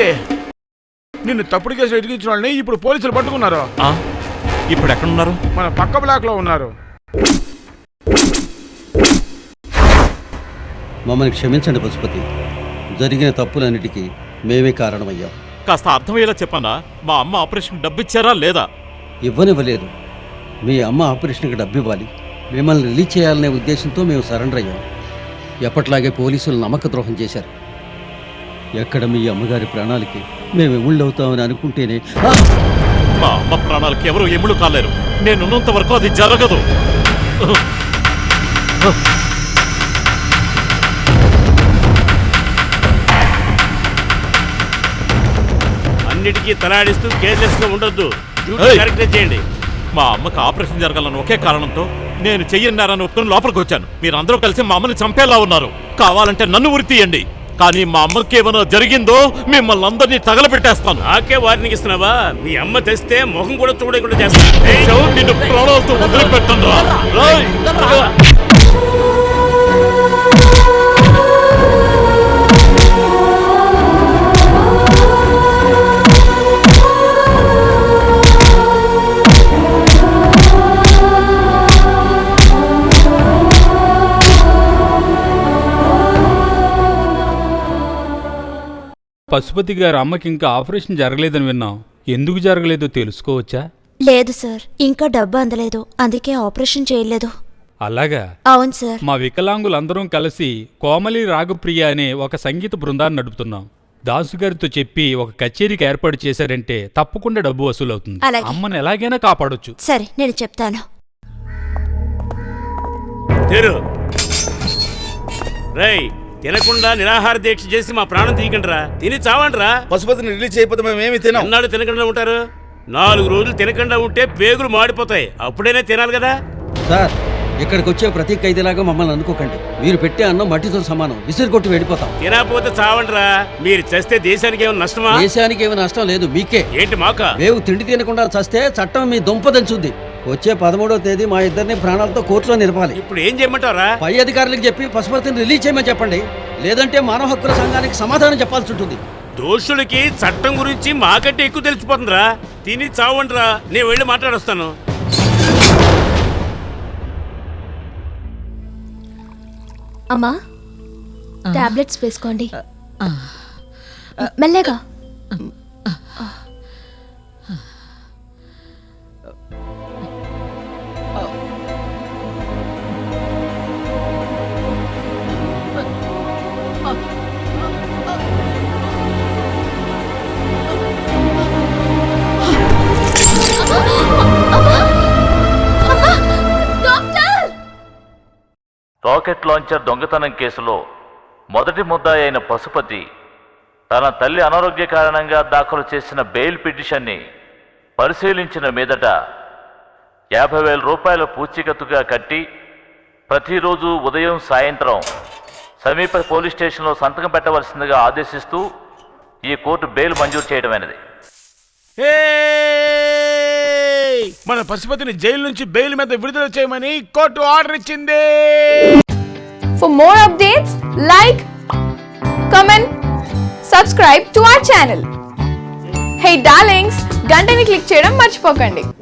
ఏంటి నిన్ను తప్పుడు కేసులు ఎదిగించిన వాళ్ళని ఇప్పుడు పోలీసులు పట్టుకున్నారు. ఇప్పుడు ఎక్కడున్నారు? మన పక్క బ్లాక్ లో ఉన్నారు. మమ్మల్ని క్షమించండి పశుపతి, జరిగిన తప్పులన్నిటికీ మేమే కారణమయ్యాం. కాస్త అర్థమయ్యేలా చెప్పానా? మా అమ్మ ఆపరేషన్ డబ్బు ఇచ్చారా లేదా? ఇవ్వనివ్వలేదు. మీ అమ్మ ఆపరేషన్కి డబ్బు ఇవ్వాలి, మిమ్మల్ని రిలీజ్ చేయాలనే ఉద్దేశంతో మేము సరెండర్ అయ్యాం. ఎప్పట్లాగే పోలీసులు నమ్మక ద్రోహం చేశారు. ఎక్కడ మీ అమ్మగారి ప్రాణాలకి మేము ఎముళ్ళవుతామని అనుకుంటేనే మా అమ్మ ప్రాణాలకి ఎవరు ఎముళ్ళు కాలేరు. నేనున్నంత వరకు అది జరగదు. అన్నిటికీ తలాడిస్తూ కేర్లెస్ గా ఉండొద్దు. కరెక్ట్ చేయండి. మా అమ్మకి ఆపరేషన్ జరగాలని ఒకే కారణంతో నేను చెయ్యన్నారని ఒప్పుకొని లోపలికి వచ్చాను. మీరందరూ కలిసి మా అమ్మని చంపేలా ఉన్నారు. కావాలంటే నన్ను ఉరి తీయండి, కానీ మా అమ్మకి ఏమైనా జరిగిందో మిమ్మల్ని అందరినీ తగలబెట్టేస్తాను. నాకే వార్నింగ్ ఇస్తున్నావా? మీ అమ్మ తెస్తే ముఖం కూడా చూడకుండా చేస్తాను. నిన్ను ప్రాణాలతో వదిలిపెట్టను రా. పశుపతి గారు అమ్మకి ఇంకా ఆపరేషన్ జరగలేదని విన్నాం. ఎందుకు జరగలేదో తెలుసుకోవచ్చా? లేదు సార్, ఇంకా డబ్బు అందలేదు, అందుకే ఆపరేషన్ చేయలేదు. అలాగా? అవును సార్. మా వికలాంగులందరం కలిసి కోమలి రాగప్రియ అనే ఒక సంగీత బృందాన్ని నడుపుతున్నాం. దాసు గారితో చెప్పి ఒక కచేరీకి ఏర్పాటు చేశారంటే తప్పకుండా డబ్బు వసూలవుతుంది. అమ్మని ఎలాగైనా కాపాడొచ్చు. సరే, నేను చెప్తాను. తినకుండా నిరాహార దీక్ష చేసి మా ప్రాణం తీయకండిరా. తిని చావండిరా. పశుపతిని రిలీజ్ చేయకపోతే మేమేమి తినాం. అన్నాడు తినకుండా ఉంటారు. 4 రోజులు తినకుండా ఉంటే పేగులు మాడిపోతాయి. అప్పుడైనా తినాలి కదా. సార్, ఇక్కడికి వచ్చే ప్రతి ఖైదీలాగా మమ్మల్ని అనుకోకండి. మీరు పెట్టే అన్నం మట్టితో సమానం, విసిరికొట్టి వెళ్ళిపోతాం. తినకపోతే చావండిరా. మీరు చస్తే దేశానికి ఏమైనా నష్టమా? దేశానికి ఏమి నష్టం లేదు, మీకే. ఏంటి మాకా? మేము తిండి తినకుండా చస్తే చట్టం మీ దుంపదంచుద్ది. వచ్చే 13వ తేదీ మా ఇద్దరిని ప్రాణాలతో కోర్టులో నిలపాలి. ఇప్పుడు ఏం చేయమంటారా? పై అధికారులకు చెప్పి పశుపతిని రిలీజ్ చేయమని చెప్పండి, లేదంటే మానవ హక్కుల సంఘానికి సమాధానం చెప్పాల్సి ఉంటుంది. దోషులకి చట్టం గురించి మాకంటే ఎక్కువ తెలిసిపోతుందిరా. తిని చావండిరా. నేను వెళ్ళి మాట్లాడొస్తాను. అమ్మా, టాబ్లెట్స్ వేసుకోండి మెల్లగా. రాకెట్ లాంచర్ దొంగతనం కేసులో మొదటి ముద్దాయి అయిన పశుపతి తన తల్లి అనారోగ్య కారణంగా దాఖలు చేసిన బెయిల్ పిటిషన్ని పరిశీలించిన మీదట 50,000 రూపాయల పూచీకత్తుగా కట్టి ప్రతిరోజు ఉదయం సాయంత్రం సమీప పోలీస్ స్టేషన్లో సంతకం పెట్టవలసిందిగా ఆదేశిస్తూ ఈ కోర్టు బెయిల్ మంజూరు చేయడమైనది. మన పశుపతిని జైలు నుంచి బెయిల్ మీద విడుదల చేయమని కోర్టు ఆర్డర్ ఇచ్చింది. For more updates, like, comment, subscribe to our channel. Hey darlings, గంటని click చేయడం మర్చిపోకండి.